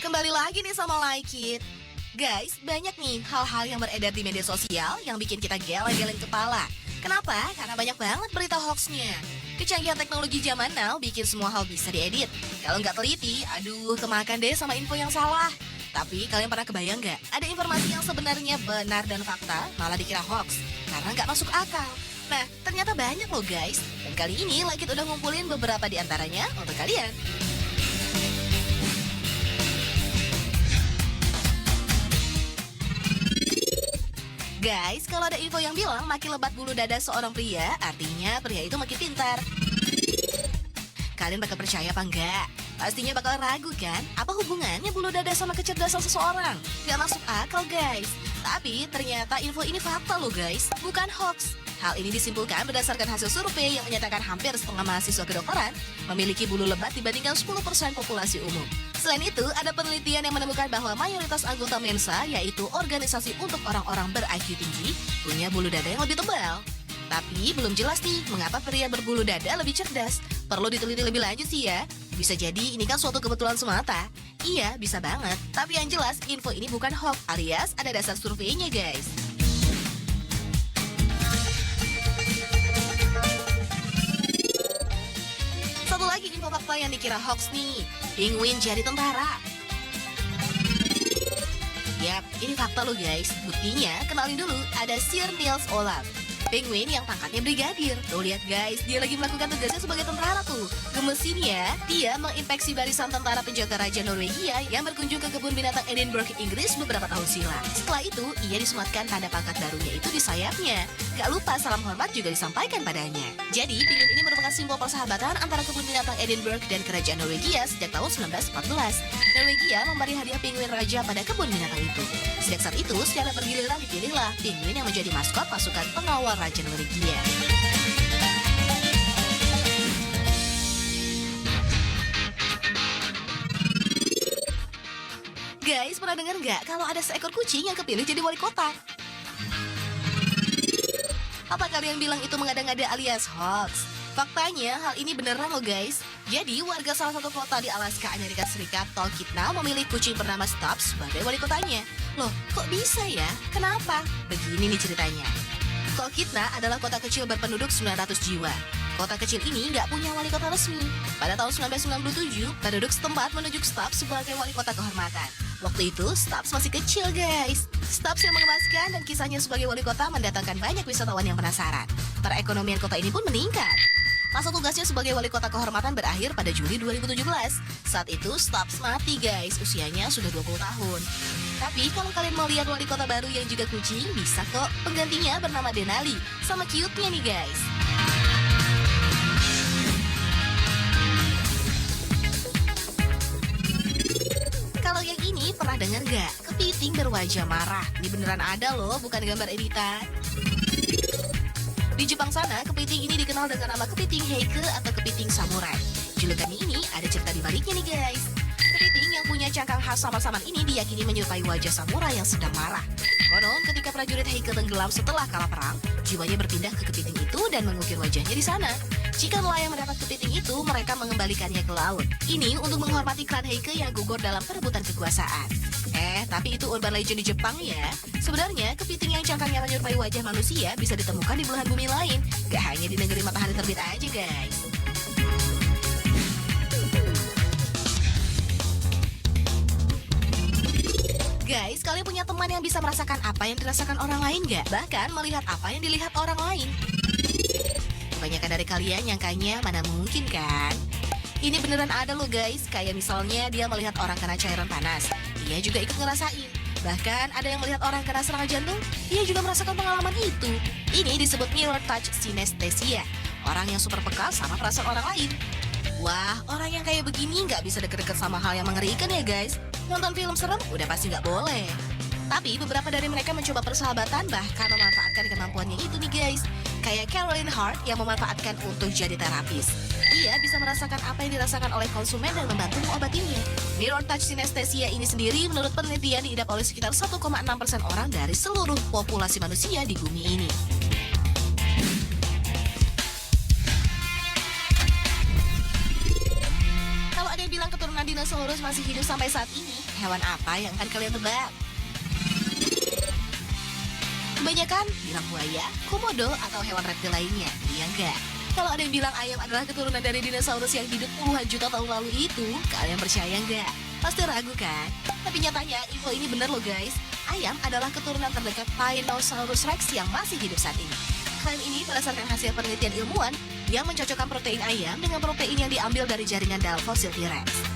Kembali lagi nih sama Like It. Guys, banyak nih hal-hal yang beredar di media sosial yang bikin kita geleng-geleng kepala. Kenapa? Karena banyak banget berita hoaxnya. Kecanggihan teknologi zaman now bikin semua hal bisa diedit. Kalau nggak teliti, aduh kemakan deh sama info yang salah. Tapi kalian pernah kebayang nggak? Ada informasi yang sebenarnya benar dan fakta malah dikira hoax karena nggak masuk akal. Nah, ternyata banyak loh guys. Dan kali ini Like It udah ngumpulin beberapa di antaranya untuk kalian. Guys, kalau ada info yang bilang makin lebat bulu dada seorang pria, artinya pria itu makin pintar. Kalian bakal percaya apa enggak? Pastinya bakal ragu kan? Apa hubungannya bulu dada sama kecerdasan seseorang? Gak masuk akal guys. Tapi ternyata info ini fakta loh guys, bukan hoax. Hal ini disimpulkan berdasarkan hasil survei yang menyatakan hampir setengah mahasiswa kedokteran memiliki bulu lebat dibandingkan 10% populasi umum. Selain itu, ada penelitian yang menemukan bahwa mayoritas anggota Mensa, yaitu organisasi untuk orang-orang ber-IQ tinggi, punya bulu dada yang lebih tebal. Tapi belum jelas nih, mengapa pria berbulu dada lebih cerdas. Perlu diteliti lebih lanjut sih ya. Bisa jadi ini kan suatu kebetulan semata. Iya, bisa banget. Tapi yang jelas, info ini bukan hoax alias ada dasar surveinya guys. Satu lagi info fakta yang dikira hoax nih, penguin jadi tentara. Yap, ini fakta loh guys. Buktinya, kenalin dulu, ada Sir Niels Olaf, penguin yang pangkatnya brigadir. Tuh lihat guys, dia lagi melakukan tugasnya sebagai tentara tuh. Gemesin ya, dia menginspeksi barisan tentara penjaga Raja Norwegia yang berkunjung ke kebun binatang Edinburgh, Inggris beberapa tahun silam. Setelah itu, ia disematkan tanda pangkat barunya itu di sayapnya. Gak lupa salam hormat juga disampaikan padanya. Jadi, penguin ini merupakan simbol persahabatan antara kebun binatang Edinburgh dan kerajaan Norwegia sejak tahun 1914. Norwegia memberi hadiah penguin raja pada kebun binatang itu. Sejak saat itu, secara bergiliran dipilihlah penguin yang menjadi maskot pasukan pengawal Raja Norwegia. Guys, pernah dengar nggak kalau ada seekor kucing yang kepilih jadi wali kota? Apa kalian bilang itu mengada-ngada alias hoax? Faktanya, hal ini beneran loh guys. Jadi, warga salah satu kota di Alaska, Amerika Serikat, Talkeetna, memilih kucing bernama Stubbs sebagai wali kotanya. Loh, kok bisa ya? Kenapa? Begini nih ceritanya. Talkeetna adalah kota kecil berpenduduk 900 jiwa. Kota kecil ini nggak punya wali kota resmi. Pada tahun 1997, penduduk setempat menunjuk Stubbs sebagai wali kota kehormatan. Waktu itu, Stubbs masih kecil guys. Stubbs yang mengemaskan dan kisahnya sebagai wali kota mendatangkan banyak wisatawan yang penasaran. Perekonomian kota ini pun meningkat. Masa tugasnya sebagai wali kota kehormatan berakhir pada Juli 2017. Saat itu Stubbs mati guys, usianya sudah 20 tahun. Tapi kalau kalian mau lihat wali kota baru yang juga kucing, bisa kok. Penggantinya bernama Denali. Sama cute-nya nih guys. Kalau yang ini pernah dengar nggak? Kepiting berwajah marah. Ini beneran ada loh, bukan gambar editan. Di Jepang sana, kepiting ini dikenal dengan nama kepiting Heike atau kepiting samurai. Julukannya ini ada cerita di baliknya nih guys. Kepiting yang punya cangkang khas samar-samar ini diyakini menyerupai wajah samurai yang sedang marah. Konon, ketika prajurit Heike tenggelam setelah kalah perang, jiwanya berpindah ke kepiting itu dan mengukir wajahnya di sana. Jika nelayan mendapat kepiting itu, mereka mengembalikannya ke laut. Ini untuk menghormati klan Heike yang gugur dalam perebutan kekuasaan. Tapi itu urban legend di Jepang ya. Sebenarnya, kepiting yang cangkangnya menyerupai wajah manusia bisa ditemukan di belahan bumi lain. Gak hanya di negeri matahari terbit aja guys. Guys, kalian punya teman yang bisa merasakan apa yang dirasakan orang lain gak? Bahkan melihat apa yang dilihat orang lain. Kebanyakan dari kalian nyangkanya mana mungkin kan? Ini beneran ada loh guys, kayak misalnya dia melihat orang kena cairan panas, dia juga ikut ngerasain. Bahkan ada yang melihat orang kena serangan jantung, dia juga merasakan pengalaman itu. Ini disebut mirror touch synesthesia, orang yang super peka sama perasaan orang lain. Wah, orang yang kayak begini nggak bisa deket-deket sama hal yang mengerikan ya guys. Nonton film serem udah pasti nggak boleh. Tapi beberapa dari mereka mencoba persahabatan bahkan memanfaatkan kemampuannya itu nih guys. Kayak Caroline Hart yang memanfaatkan untuk jadi terapis. Ia bisa merasakan apa yang dirasakan oleh konsumen dan membantu mengobatinya. Mirror touch synesthesia ini sendiri menurut penelitian diidap oleh sekitar 1,6% orang dari seluruh populasi manusia di bumi ini. Kalau ada yang bilang keturunan dinosaurus masih hidup sampai saat ini, hewan apa yang akan kalian tebak? Kebanyakan bilang buaya, komodo, atau hewan reptil lainnya. Iya enggak? Kalau ada yang bilang ayam adalah keturunan dari dinosaurus yang hidup puluhan juta tahun lalu itu, kalian percaya enggak? Pasti ragu kan? Tapi nyatanya info ini benar loh guys. Ayam adalah keturunan terdekat Tyrannosaurus Rex yang masih hidup saat ini. Klaim ini berdasarkan hasil penelitian ilmuwan yang mencocokkan protein ayam dengan protein yang diambil dari jaringan dal fosil T-Rex.